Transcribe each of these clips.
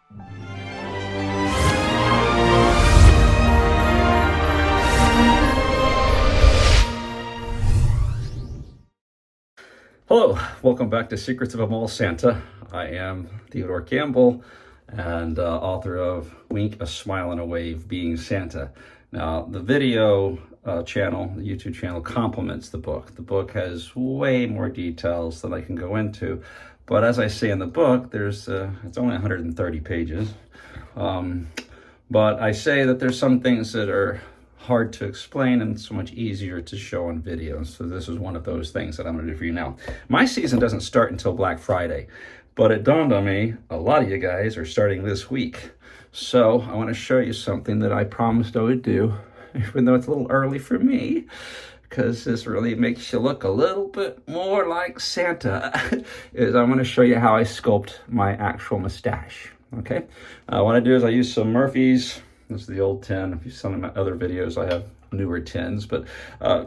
Hello, welcome back to Secrets of a Mall Santa. I am Theodore Campbell and author of Wink, a Smile, and a Wave, Being Santa. Now, the video channel, the YouTube channel, complements the book. The book has way more details than I can go into, but as I say in the book, it's only 130 pages. But I say that there's some things that are hard to explain and so much easier to show on video. So this is one of those things that I'm gonna do for you now. My season doesn't start until Black Friday, but it dawned on me, a lot of you guys are starting this week. So I wanna show you something that I promised I would do, even though it's a little early for me, because this really makes you look a little bit more like Santa, is I'm gonna show you how I sculpt my actual mustache, okay? What I do is I use some Murphy's. This is the old tin. If you've seen my other videos, I have newer tins, but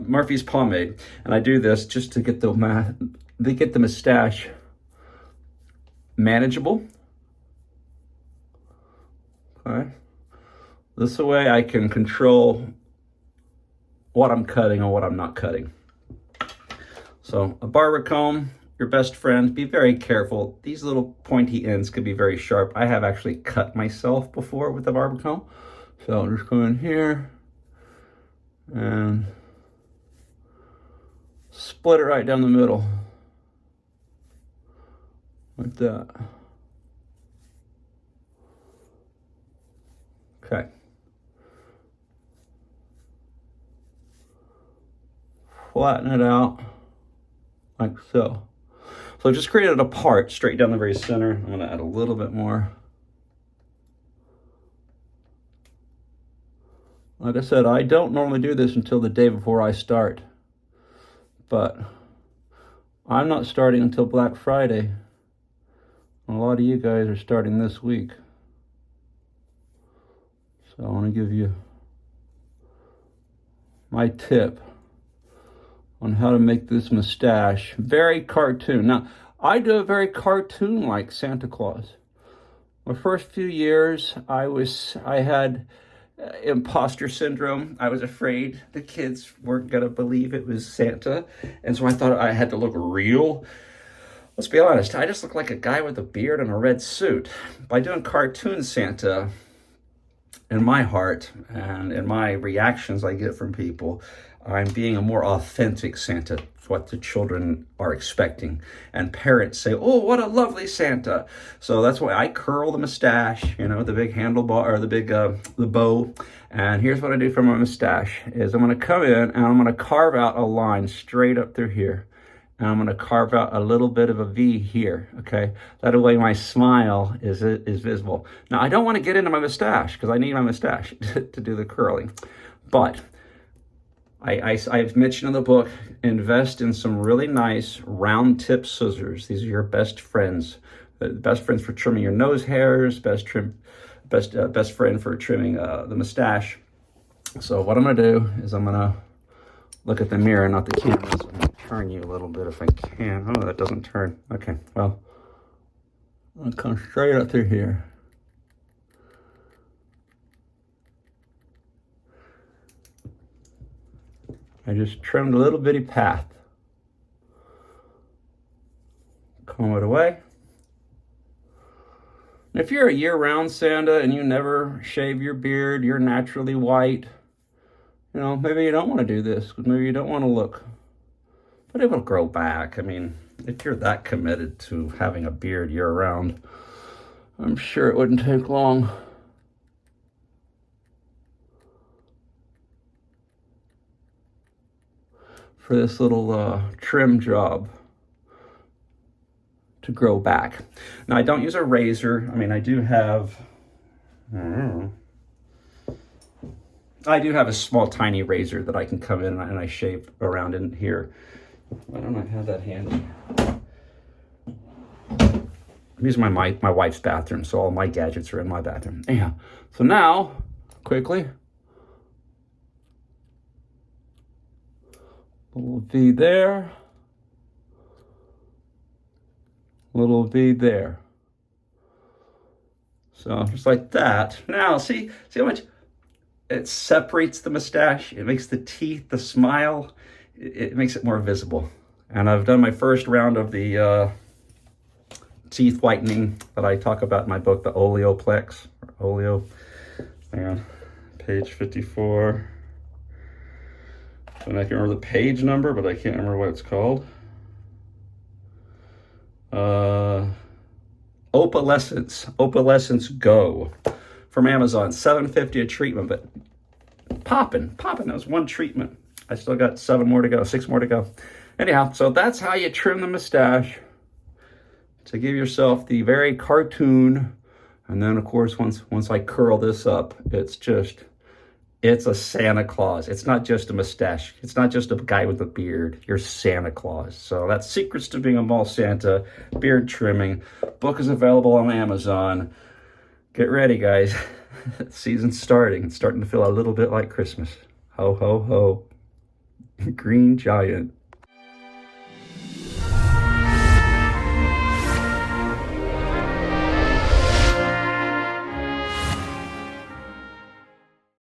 Murphy's pomade. And I do this just to get the mustache manageable. Okay. This way I can control what I'm cutting and what I'm not cutting. So a barber comb, your best friend. Be very careful. These little pointy ends could be very sharp. I have actually cut myself before with the barber comb. So I'll just go in here and split it right down the middle, like that. Okay. Flatten it out like so. So I just created a part straight down the very center. I'm gonna add a little bit more. Like I said, I don't normally do this until the day before I start, but I'm not starting until Black Friday. A lot of you guys are starting this week. So I want to give you my tip on how to make this mustache very cartoon. Now, I do a very cartoon-like Santa Claus. My first few years, I had imposter syndrome. I was afraid the kids weren't gonna believe it was Santa, and so I thought I had to look real. Let's be honest, I just look like a guy with a beard and a red suit. By doing cartoon Santa, in my heart and in my reactions I get from people, I'm being a more authentic Santa. It's what the children are expecting. And parents say, oh, what a lovely Santa. So that's why I curl the mustache, you know, the big handlebar, or the bow. And here's what I do for my mustache, is I'm gonna come in and I'm gonna carve out a line straight up through here. And I'm gonna carve out a little bit of a V here, okay? That way my smile is visible. Now, I don't wanna get into my mustache, because I need my mustache to do the curling. But I've mentioned in the book, invest in some really nice round tip scissors. These are your best friends. Best friends for trimming your nose hairs, best friend for trimming the mustache. So what I'm gonna do is I'm gonna look at the mirror, not the camera. So I'm gonna turn you a little bit if I can. Oh, that doesn't turn. Okay, well, I'm gonna come straight up through here. I just trimmed a little bitty path. Comb it away. And if you're a year-round Santa and you never shave your beard, you're naturally white, you know, maybe you don't want to do this, because maybe you don't want to look, but it will grow back. I mean, if you're that committed to having a beard year-round, I'm sure it wouldn't take long. For this little trim job to grow back. Now, I don't use a razor. I mean, I do have a small, tiny razor that I can come in and I shave around in here. Why don't I have that handy? I'm using my wife's bathroom, so all my gadgets are in my bathroom. Yeah. So now, quickly, little V there, little V there. So just like that. Now, see how much it separates the mustache? It makes the teeth, the smile, it makes it more visible. And I've done my first round of the teeth whitening that I talk about in my book, the Oleoplex, or Oleo. Hang on, page 54. And I can remember the page number, but I can't remember what it's called. Opalescence Go from Amazon, $7.50 a treatment, but popping. That was one treatment. I still got 6 more to go. Anyhow, so that's how you trim the mustache to give yourself the very cartoon. And then of course, once I curl this up, it's a Santa Claus. It's not just a mustache. It's not just a guy with a beard. You're Santa Claus. So that's Secrets to Being a Mall Santa, beard trimming. Book is available on Amazon. Get ready, guys. Season's starting. It's starting to feel a little bit like Christmas. Ho, ho, ho. Green Giant.